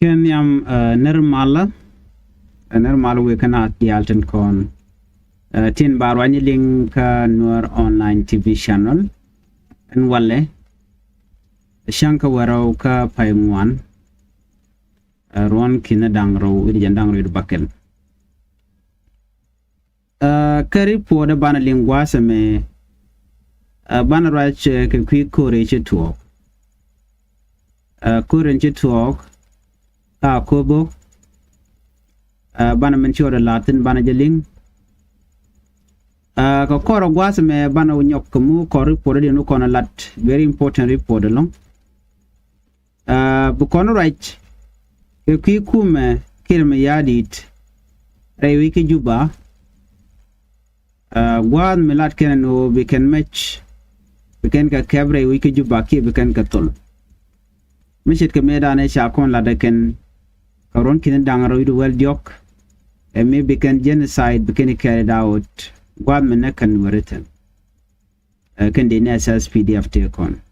Ken yam nermala we cannot the alten con tin barwani link Nuer online TV channel and wale shanka waro ka paimwan ron kinadang ro jandang ro bakel kari po da bana lingwa me bana rach ke kwi kore che tuok kore che tuok akobo bana menchore latin bana jeling ko koro gwas me bana unyok mu ko report de no kono lat very important report long bu kono right ke ki kume kirme yadit re wiki juba gwan melat ken no we can match we can ka kabre wiki juba ki we can ka tol mishit ke medane sha kon la de ken karon kin dangaro idu well jok and maybe can genocide became carried out gwad men kan written can the SSPDF take on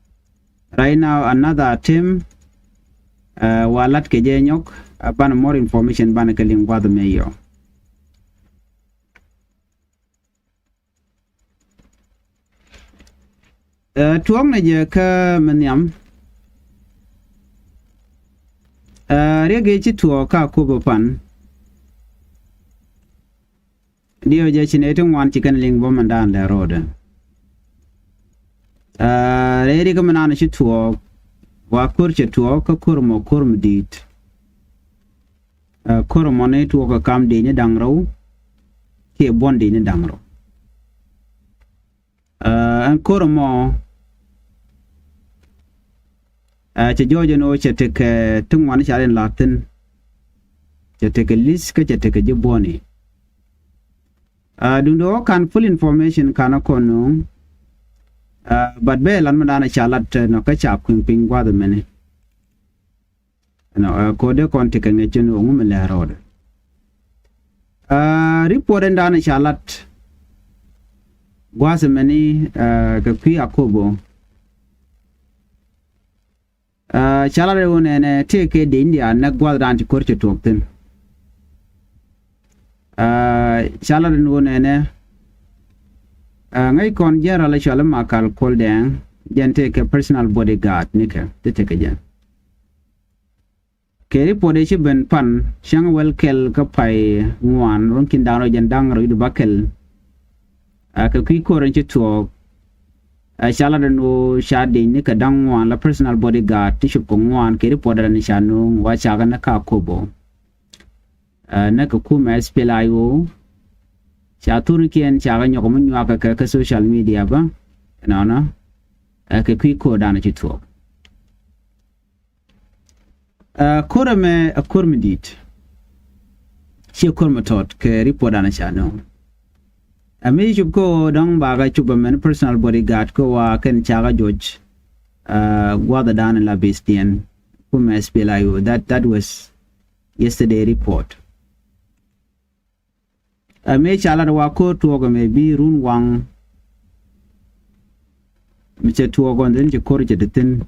right now another team walat ke jenyok ban more information ban ke ling gwad meyo tuong na je ka menyam rege chi tuo ka kubo pan dio je chinetung wan chicken ling boman dan the road rege ka manana chi tuo wa kur chi tuo ka kurmo dit kurmo ne tuo ka kam de ni dangro ke bondi ni dangro an kurmo che jojo no che teke tungwan chalen latin che teke list ke che teke jiboni dundo kan full information kana kono but be lan madana chalat no ka cha ping gwa de mene no ko de kon teke ne chen o ngum le rode report ndana chalat gwa se mene ka pi akobo chalare one take de India na gwadran ti korche tokten chalare one ne ngai kon general chala makal koldeng jente ke personal bodyguard nika te take jan keri pode chi ben pan chang wel kel ka pai ngwan ron kin daro jandang ro du bakel ka ki koren chi tok shala no shade ni ka dangwan la personal bodyguard ti shup ngwan ke report ni shanu wa chaga na ka kobo na ka kuma SPLA IO cha turu kien chaga nyoko munwa ka social media ba na ka ki ko dana chi to korame kormidit chi kormatot ke report na shanu Ami ko dong baga chuba men personal bodyguard ko wa ken chaga George gwada dan la bestian kuma SPLA IO that was yesterday report Ami chala wa ko to go me bi run wang mi che to go den je korje detin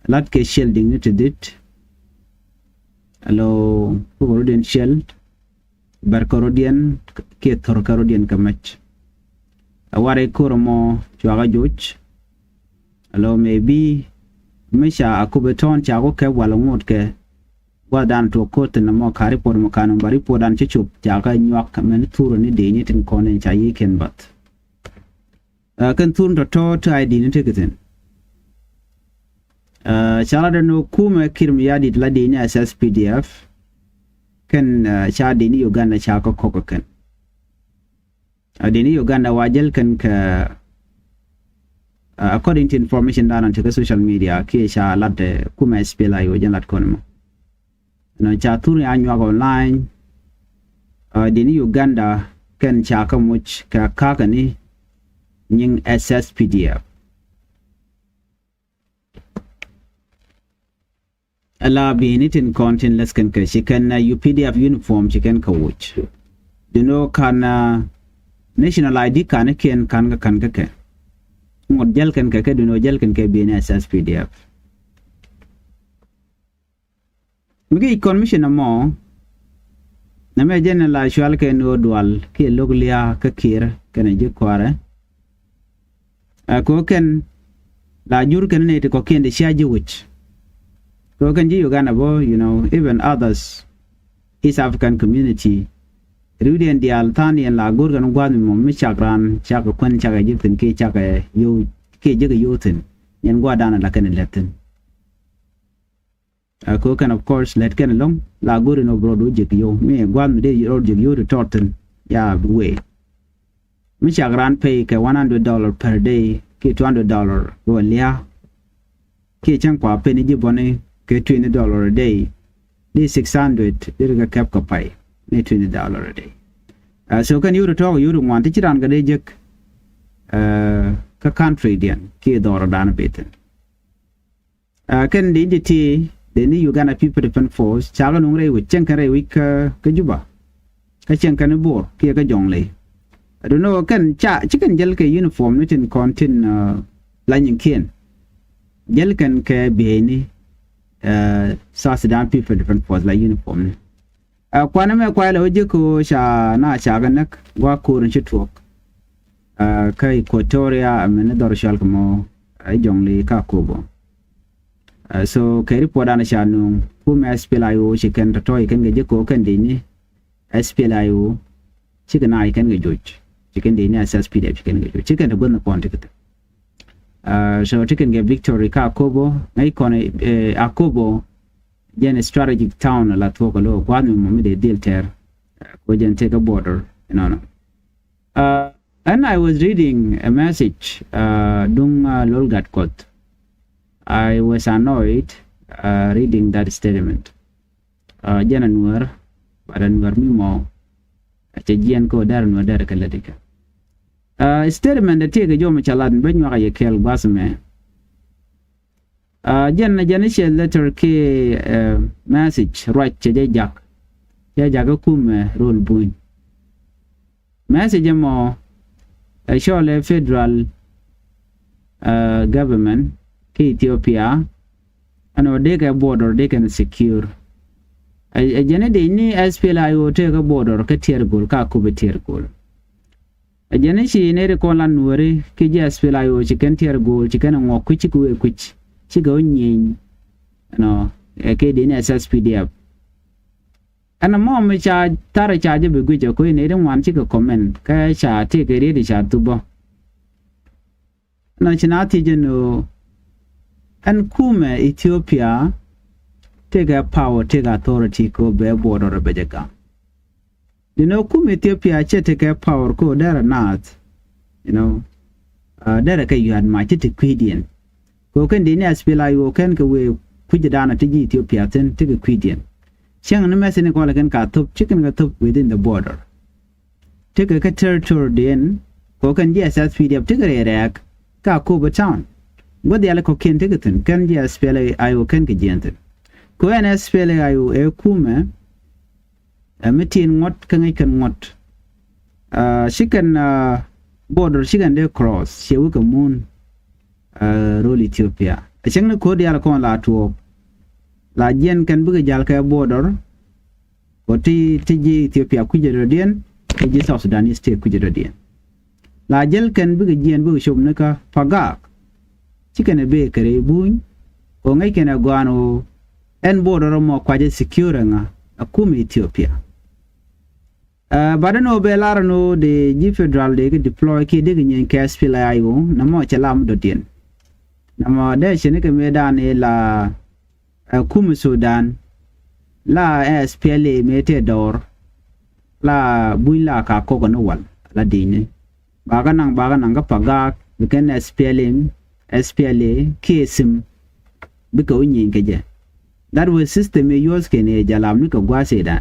lat ke shielding ni dit allo ko den shield barkarodian ke thorkarodian kamach aware kormo chaga George allo maybe misha akubeton chago ke walongot ke wadan to court na mo kari por mo kanum bari podan chup chaga nyak men turu ni de ni tin konen chayi ken bat kan turn to ID ni tegeten chala no kuma kirm yadi la de ni SSPDF kan shadi ni Uganda chako kokoken adini Uganda wajel kan ka according to information done on social media ki sha latte kuma SPLA IO lat konmo no cha turi anywa online adini Uganda kan chaka much ka kakani nying SSPDF ala binitin content less kan ka shikan na UPDF uniform chicken ka watch dino kana national ID kan ken kan ka ke ngod jel kan ka dino jel kan ke bin SSPDF mgi commission mo na me general shwal ke no dual ke loglia ka kir kana je kware ko ken la jur ken ne ko ken de shaji wich ko ken ji Uganda bo even others East African community Rudian di altani en la gurgan gwan mo mi chakran chak kun chak jitin ke chak yo ke je yotin yen gwa dana la ken letin ko kan of course let ken long la gurin no brodo je yo mi gwan de yo je yo to totten ya way mi chakran pay ke $100 per day ke $200 go lia ke chan kwa pe ni jibone ke $20 a day di 600 dirga kap ka pay ne $20 a day so kan you talk you want to chiran ga de jek ka country dian ke dor dan beten kan di ti de ni Uganda people defense force chaga nungre wi chen kare wi ka juba ka chen kan bor ke ka jongle I don't know kan chicken jel ke uniform nitin contin lanyin kien jel kan ke beni South Sudan people defense force la uniform kwana me kwa lo jiko sha na chaga nak wa kurin chitwok kai Equatoria amene dor shal mo ai jongle ka kobo so kai report ana sha no kuma SPLA IO chicken to ikan ge jiko kan dini SPLA IO chicken ai kan ge joj chicken dini SSPDF chicken ge joj chicken da gonna contact so chicken ge victory ka kobo ngai kone akobo jen strategic town la toko lo kwanu mo de deal ter ko jen take a border and I was reading a message dung lolgat kot I was annoyed reading that statement jen Nuer badan Nuer mi mo che jen ko dar no dar kala dika statement de tege jo machalan benyo ga yekel basme jen share letter ke message right che jak kum role bun message mo show le federal government ke Ethiopia ano de ka border de can secure jen de ni SPLA IO te ka border ka tiergol ka ku be tiergol jen shi ne ko lan Nuer ke je SPLA IO chicken tiergol chicken ngo kuchi ku kuchi chigo nyin ke din SSPDF ana mo me cha tare cha je be guje ko ne den wan chigo comment ka cha te ke ri cha tubo na china ti je no an kuma Ethiopia take a power take authority ko be border be jaka kuma Ethiopia che take a power ko there not there ka you had my to quidien ko kan dini SPLA IO kan ka we kujidana tiji Ethiopia ten tige kwidian chang na mesene ko la kan ka top chicken ka top within the border tige ka territory den ko kan SSPDF tige rek ka ko ba town godi ala ko ken tige ten kan SPLA IO kan ka jenten ko SPLA IO e kuma metin ngot kan kan ngot chicken border chicken de cross shewu ka moon role Ethiopia achang na ko dia ko la to la jen kan bu jal ka border ko ti Ethiopia ku jero dien ji South Sudan state ku jero dien la jel kan bu jen bu shom na ka paga chicken be kare buñ ko ngai kana gwano en border mo kwa je secure nga akuma Ethiopia badano be larano de ji federal de deploy ke de nyen ka SPLA IO na mo chalam do dien nama da shi ne kame da ne la kuma Sudan la SPLA mete dor la buila ka ko no wal la dine baga nang ga paga biken SPLA kesim biko nyin keje that was system e yos kene jalam ni ko gwase da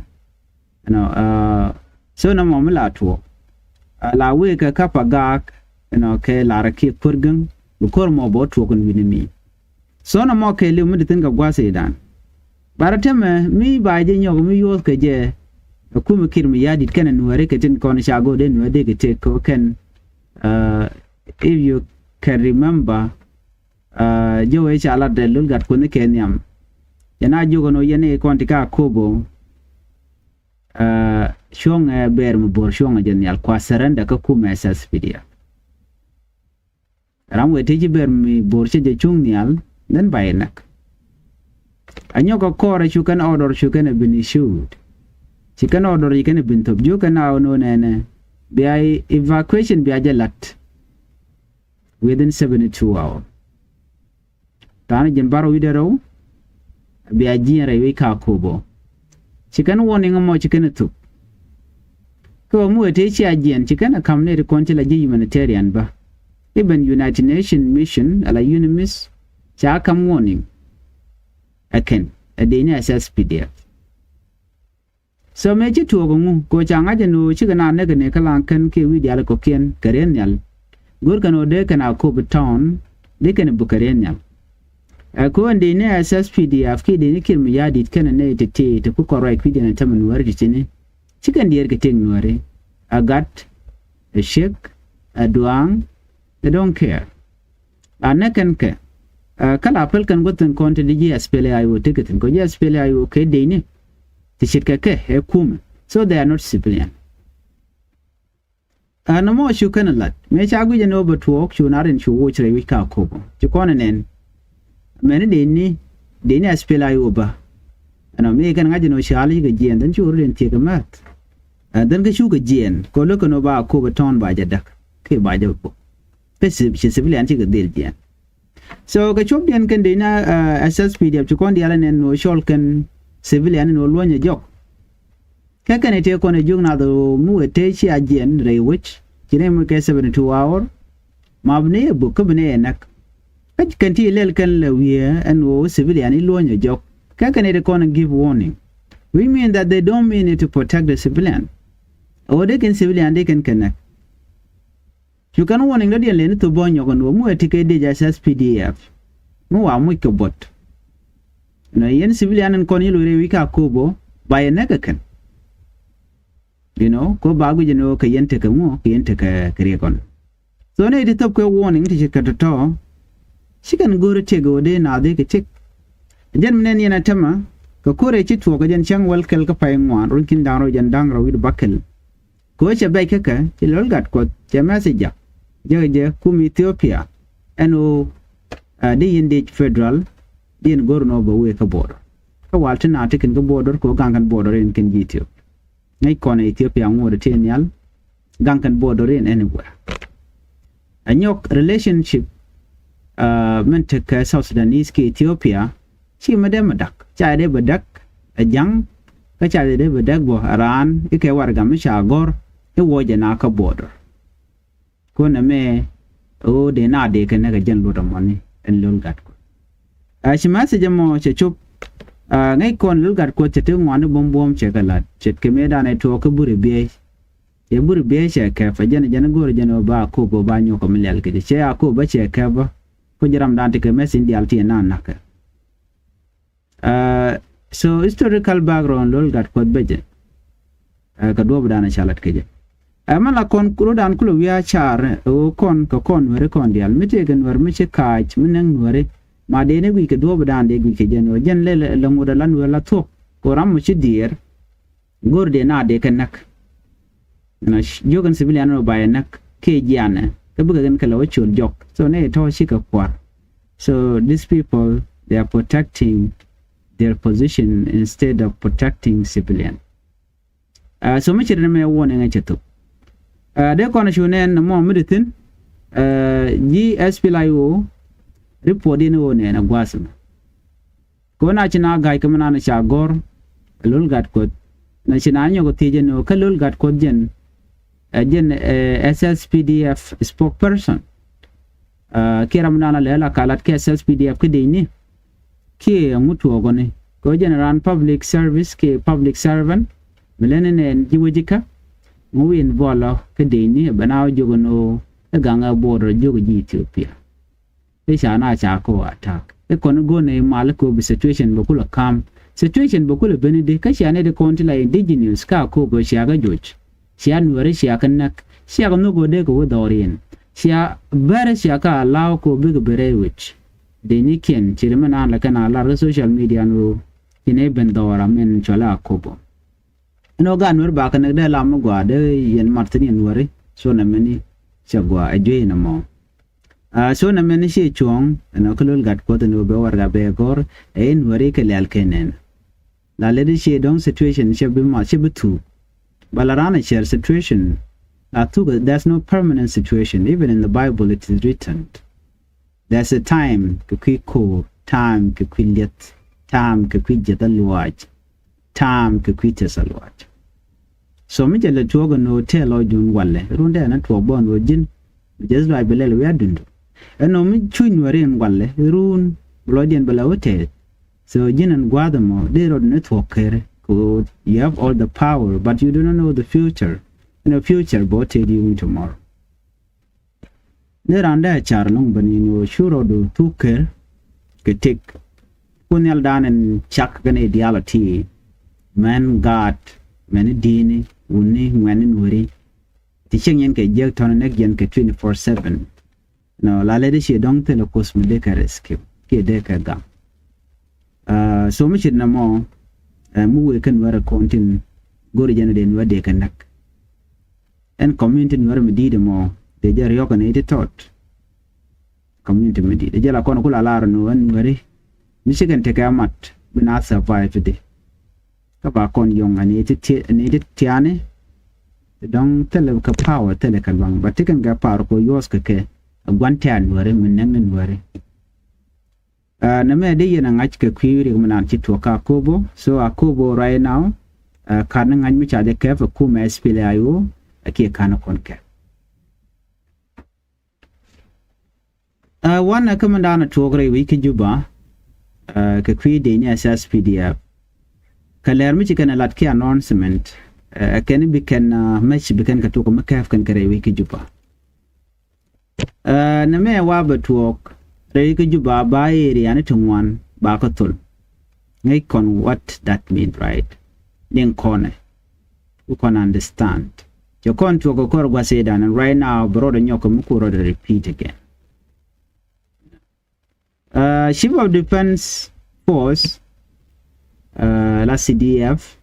so na mo mala to la we ka paga ke la rake purgan bukor mo bo to kun winimi so na mo ke le mu ditin ga gwase dan barateme mi ba je nyogo mi yos ke je ku mi kirmi yadi kana Nuer ke tin kon shago den Nuer de ke te ko ken if you can remember jo e chala de lul gat kun kenyam yana jogo no yene konti ka akobo shonga ber mu bor shonga jenial kwa serenda ka kuma SSPDF ramwe teji ber mi bor che chung nial then bayenak anyoga kore chukan order chukan been issued chikan order yikan been top jo kana no nene by evacuation by jalat within 72 hours tani jen baro widero by jinre we ka akobo chikan warning mo chikan tu ko mu te chi ajen chikan kamne de konti la humanitarian ba even United Nations mission ala UNMISS cha kam warning again adeni SSPDF so meji tuogo mu ko changa jeno chigana ne kala kan ke wi dial ko ken karenyal gor kano de kana ko town de kan bukarenyal ko ande ne SSPDF ki de ne kirmi yadi kana ne tete te ku correct wi de taman warji tini chigan dier ke teng nuare agat a shek a duang they don't care anakan ke kala apel kan goten konti di SPLA IO ticket ko SPLA IO ke de ne tishika ke hekum so they are not civilian anamo shu kana lat me chagu je no batwok shu narin shu wo chire wi ka ko ti kona nen mene de ni SPLA IO ba ana me kan ngaji no shali ga jien dan shu rin ti ga mat dan ga shu ga jien ko lo kono ba ko baton ba jadak ke ba ja ko pe civilian ti ga del jien so ga chob den kan de na SSPDF ti kon diala nen no shol kan civilian no lonya jok kakane te ko ne jugna do mu te chi ajen re which kine mu ke 72 hour mabne bu ko bne nak kan ti lel kan le wiya and wo civilian lonya jok kakane de ko give warning we mean that they don't mean it to protect the civilian or they can civilian they can connect you can warning do den le to bonyo ko no mu te ke de SSPDF mu wa mu ko bot na yen civilian en koni lore wi ka kobo by nagakan you know ko bagu jeno ka yente ka mo ka yente ka kare kon so ne di top ko warning ti ka to shikan gore te go de na de ke tik jen menen yana tama ka kore ci to ga jen chang wal kel ka pay ngwan runkin daro jen dangro wi bakel ko che bay ka ti lol gat ko che message je kum Ethiopia eno de yende federal din gorno ba we ka border ka walta na tikin ga border ko gangan border in kin Ethiopia ngai kone Ethiopia ngore tenial gangan border in anywhere anyok relationship mente ka South Sudanese ke Ethiopia chi madak cha de badak ajang ka cha de badak bo aran ke warga mi shagor e woje na ka border ko na me o de na de ka na ga jan lo mani en lol gat shimase jamo che chup ngai kon lulgat ko chete ngwan bom che kala chet ke meda ne to ko buri be e buri be che ka fa jana gor jano ba ko bo ba nyo ko milal ke che ko ba che ka ba ko jaram dante ke mesin di alti na naka so historical background lulgat ko beje ka do bana chalat ke je amala kon kuro dan kulo wiya char o kon ko kon were kon dial mitegen war mi che kaach minen were ma de ne wi ke do badan de wi ke jeno jen le la ngoda lan wala to ko ram ci dier gorde na de kanak na jogan civilian no baye nak ke jana ke buga gan kala wachul jok so ne to shi ka kwar so these people they are protecting their position instead of protecting civilian so much de me wona nga cheto de kono shunen mo miditin SPLA IO report in one na gwasma ko na china gai kamana na chagor lul gat ko na china nyo ko teje no kalul gat ko jen SSPDF spokesperson kiram na lela kalat ke SSPDF ke deni ke mutu ogone ko general public service ke public servant melenen jiwejika mu win vola ke deni banaw jogono ganga border jogo Ethiopia na cha ko attack e kono go ne mal ko bi situation bakula kam situation bakula benede ka shane de konti la indigenous ka ko go shaga joj shia nuare shia kanak shia no go de go dorin shia bare shia ka law ko big bere which de ni ken chirmana la kana la social media no Tine bendora men chola akobo. No gan wer ba kan de lam gwa de yen martin yen wari so na meni chagwa ajwe na mo. So na meni she chuong no kulul gat ko no be war ga be gor en wari ke lal kenen. La lady she dong situation she be ma she be tu. Balarana share situation. There's no permanent situation. Even in the Bible it is written. There's a time ke ko time ke let time ke jetalwaj time ke tesalwaj. So me jale tuogo no tell o jun walle runde na tuo bon wojin just like belel we adundu eno mi chuin waren walle run blodien bela hotel so jin and guadamo they rod network ko you have all the power but you do not know the future. Future bo tell you tomorrow there and there charlong bani no shuro do tuker ke take kunyal dan and chak gane ideality man god many dini unni ngwanin wuri ticheng yen ke jek ton nek yen ke 24/7 no la lady she dong tele cosmo de ka rescue ke de ka ga so much na mo mu we kan wara kontin gori jana den wade kan nak en community wara mi de mo de jar yo kan ite tot community mi de jala kono kula lar no an wari michigan te ka mat bina survive de ka ba kon yong ani ite tiane dong tele ka power tele ka bang batikan ga par ko yos ka ke gwantan wari min nan wari na me de yana ngach ka kwiri mun ci to ka akobo so akobo right now kan ngany mi cha de ke fa ku me SPLA IO ake kana kon ke wana kama ndana to gre wiki juba ka kwi de ni SSPDF kaler mi kana lat ki announcement kan bi kan match bi kan ka to ko makaf kan kare wiki juba na me wa ba tuok re ki juba ba eri ani tungwan ba ka tul ngai kon what that mean right ning kone you can understand your kon to go kor gwa say dan and right now brother nyoko mukuro to repeat again Chief of Defense Force la CDF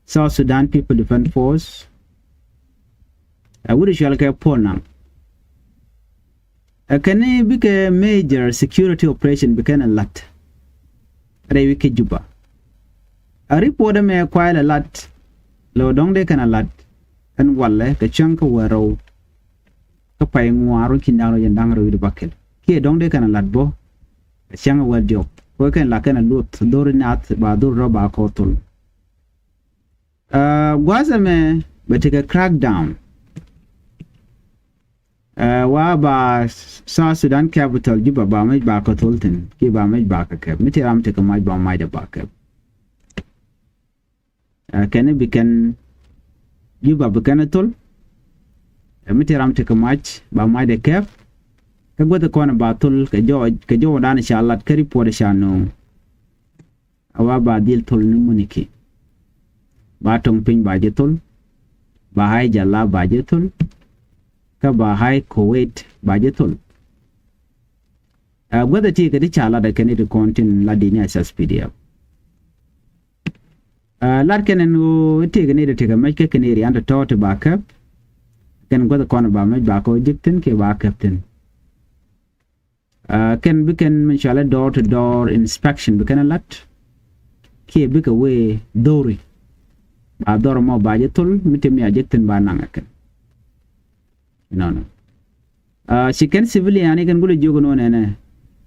South Sudan People Defense Force would shall get ponam can it be a major security operation became a lot Rewiki Juba a reporter may acquire a lot low dong they can a lot and walle the chunk of waro to pay more kinaro and dangro with the bucket here dong they can a lot bo a chang well job working like an a loot dorin at badu roba kotul was a man but take a crackdown wa ba South Sudan capital Juba ba mai ba ka tolten ki ba mai ba ka keb miti ram te ka mai ba mai da ba keb can it can Juba ba kana tol miti ram te ka mai ba mai da keb ka goda kona ba tol ka jo dan insha Allah ka report sha no awa ba dil tol ni muniki ba tong pin ba je tol ba hai jalla ba je tol ka ba hai Kuwait ba jetul gwada ti ka di chala da kene di kontin la di ni SSPDF lar kene no ti ga ne da ti ga mai ka kene ri anda to ba ka ken gwada kona ba mai ba ko jiktin ke ba captain ken bi ken inshallah door to door inspection bi ken lat ke bi ka we dori ba dor mo ba jetul mitemi ajiktin ba nanga ken no she can civilian can go to jogo no ne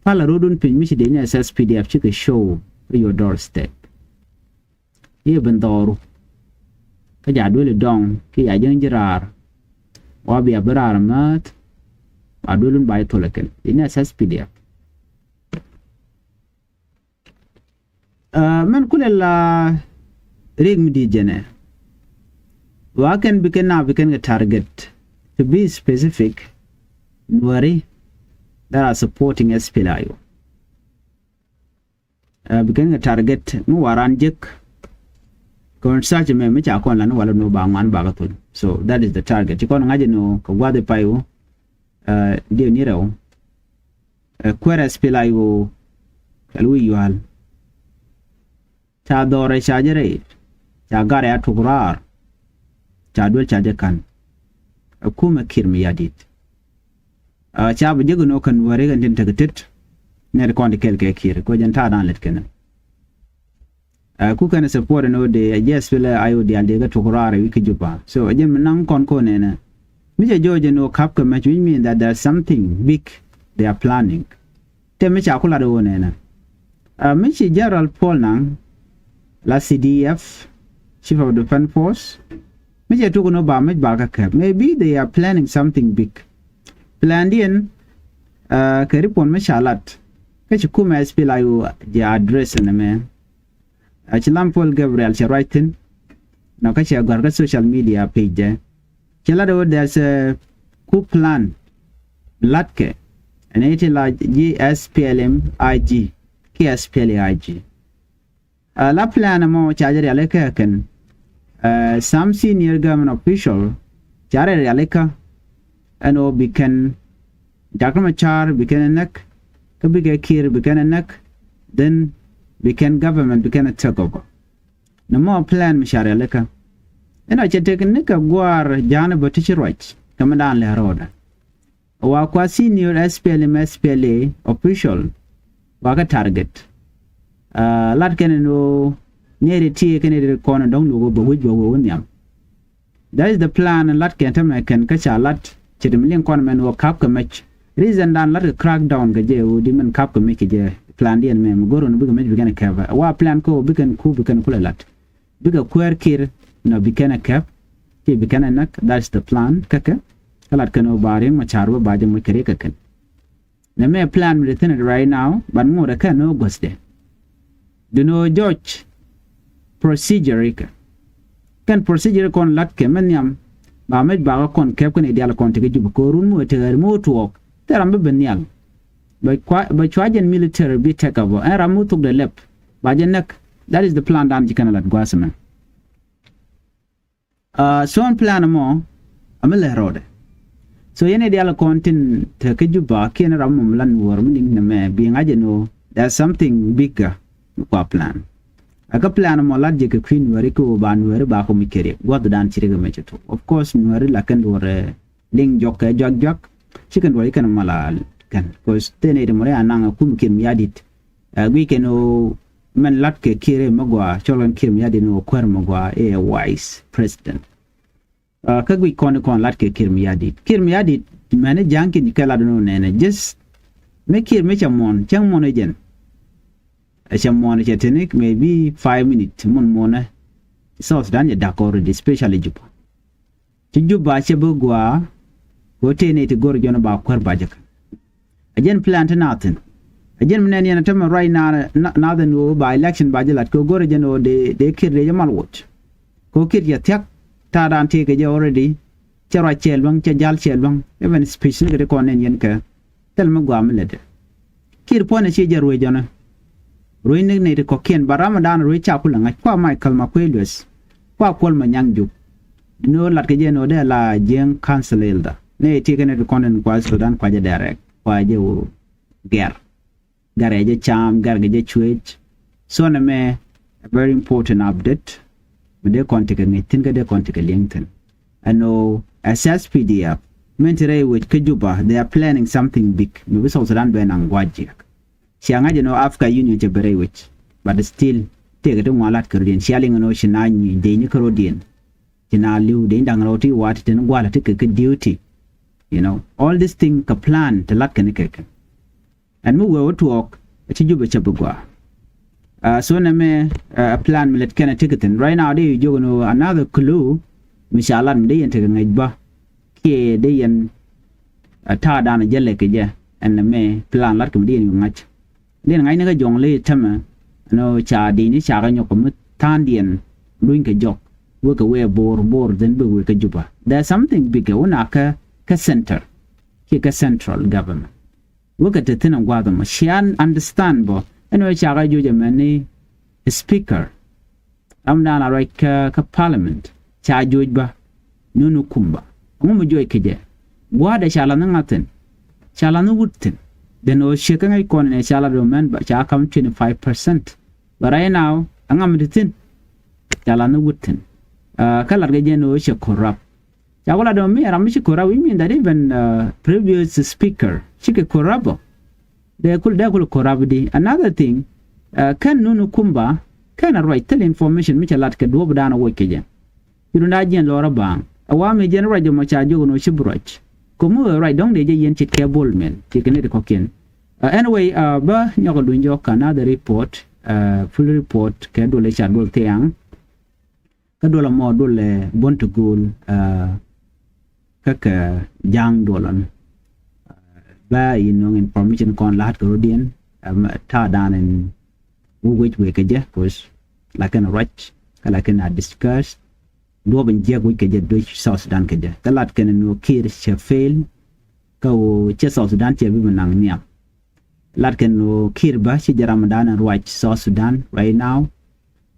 pala rodun pin mi de SSPDF chika show your doorstep ye bandoru ka ja dole dong ki ya jeng jirar wa bi abrar mat adulun bay tolaken in SSPDF man kulella rig mi di jene wa kan biken target to be specific, Nuer that are supporting SPLA IO. Becoming a target, no waranjik. Search me which I call no bangman bagatul. So that is the target. You can't imagine no Kawade Payo, dear Nero, Quer SPLA IO, Kalui Yual. cha dore cha jere cha gare atukurar cha dul cha jekan akuma kirmi yadit cha bujigu no kan wari gan tin tagatit ne kon de kelke kir ko janta dan let kenan ku kana support no de SPLA IO de ande ga tukurar wiki juba so ajen nan kon ko ne na Mr. George no kap ka match which mean that there's something big they are planning te me cha kula do ne na Mr. General Paul Nang la CDF Chief of Defense Force Mr. Tugo no ba me ba ka maybe they are planning something big plandian ka ripon me shalat ka ci kuma SPLA IO the address ne me Chilam Paul Gabriel cha writing na ka ci garga social media page Kelado there's a coup plan latke and it la SPLM IG SPLA IG la plan mo charger aleka kan some senior government official charger aleka and bekan Jakamachar bekan nak kabige kir bekan nak then bekan government bekan a takeover no more plan mashar aleka ina ce teknika gwar jana batici right kama dan le roda wa kwa senior SPLA official wa ka target lat ken no nere tie ken de kono dong no go wujjo go nyam that is the plan lat ken tam ken ka cha lat ci de milin kono men wo kap ka match reason dan lat crack down ga je wo di men kap ka meke je plan dien mem goro no biga match biga ka wa plan ko bigan ku bigan kula lat biga kwer kir no bikana cap ke bikana nak that's the plan kaka kalat kano baring macharwa baje mo kare kakan na me plan written right now but mo da kan no goste do no George procedure kan procedure kon lat ke menyam ba med ba kon cap kan ideal kon te jubu ko run mo te mo to teram be benyal ba chwajen military be take over era mo to the lep baje nak that is the plan dan jikana lat gwasama so on plan mo amele rode so yene diala kontin te kejuba ken ramum lan wor min ne me bi ngaje no there's something bigger kwa plan aka plan mo ladje ke queen wari ko ban wari ba ko mikere god dan chirega mecheto of course wari la kan wore ling jokke jog chicken wari kan mala kan cause tene de more ananga kum kim yadit we can man latke kire magwa cholon kim yadi no kwer magwa wise president kagwi kon latke kim yadi mane janki nikala no nene just make it me chamon chamon again chamon chetenik maybe 5 minutes mon mona south dan ya dakor especially juba chebugwa hotene te gor jona ba kwer bajaka again plant nothing Again, many and a right now the new by election by the Latko Gorijan or de kid the Yamal watch. Go kid ya tek, Tadan take a already, Chara Chelbang, Chajal Chelbang, even speaking to the Cornelian care. Tell me Guam letter. Kid point a shager region. Ruining native cocaine, but Ramadan reach up like Qua Michael Maquilus, Qua Colman Young Duke. No Latkajan or de la Jang Council Elder. Nay taken at the content quite so done quite a direct. Why you get. Garage charm, garage chwech. So na me a very important update. When they contact me, think they contact LinkedIn. I know SSPDF, mentere with Kejuba, they are planning something big. Maybe so done by Nangwaji. Sianga no Africa Union Jabere which, but still take it to Malat Korean, shelling an ocean in Danish Carodian. Jina Liu, the Dangroti, what it and Walla take a duty. You know, all this thing ka plan to Latkanik. And move over to walk at Juba Chabugua. So na me a plan me let kana ticket and right now they you know another clue mishalan de ente ngajba ke de yan ta dan jelle ke je and me plan lat kum de ngach de ngai na ga jong le tama no cha di ni cha ga nyok tan dien luin ke jok wo ka we bor then be we ke Juba. There's something bigger una ka center ke ka central government. Look at the thing and gather. She understand, but anyway, I judge many speaker. I'm down a right parliament. Cha judge ba no kumba. Joy kije. What a shalanathan. Shalanu woodton. Then no shaking a corner and shallow man, but shall come 25%. But right now, angam ditin jala no wutin kala ga jeno she corrupt ya wala do me ram she corrupt we mean that even previous speaker she corrupt they could corrupt di another thing kan nunu kumba kan right tell information mi chalat ke do bdana wo keje yurunda jen lora bang awame jen rajo ma chajo no shibrach komu right dong de yen chit ke bolmen tikene de kokin anyway ba nyoko dunjo kana the report full report ke do le chadol tiang ka do la mo do le bontugul kaka jang dolan ba information kon lat ko dien ta dan en which we kaje cause like an right like an discuss do ben je we kaje do South Sudan kaje talat ken no kir che fail ko che South Sudan che bi nang niam lat ken no kir ba che ramadan and right South Sudan right now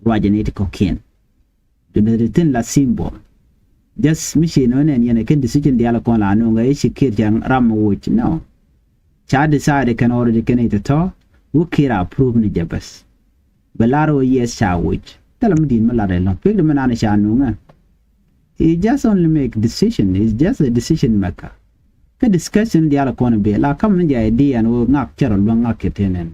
rajanete cocaine do the thing la symbol just mission on and yene ken decision dia la kon la no ngai che kir jang ram wuch no cha decide can already can it to who kira approve ni jabas balaro yes cha wuch talam din malare lo pig de manana cha no nga he just only make decision is just a decision maker ka discussion dia la kon be la kam ni idea no ngak chero lo ngak ketenen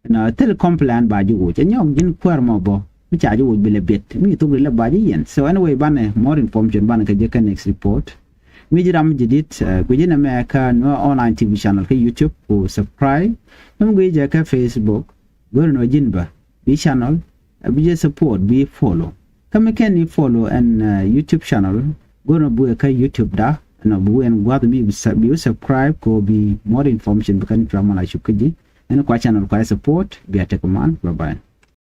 na tel complain ba ju wuch nyong jin kwar mo bo mi cha ju wuch bele bet mi to le ba ji yen so anyway bane more information bane ka je ka next report mi jiram jidit gujina me ka no online tv channel ka YouTube ko subscribe nam gui je ka Facebook gor no jinba bi channel bi je support bi follow kama ken ni follow and YouTube channel gor no bu ka YouTube da no bu en gwa bi subscribe ko bi more information kan drama la shukaji en kwa channel kwa support bi ate command bye bye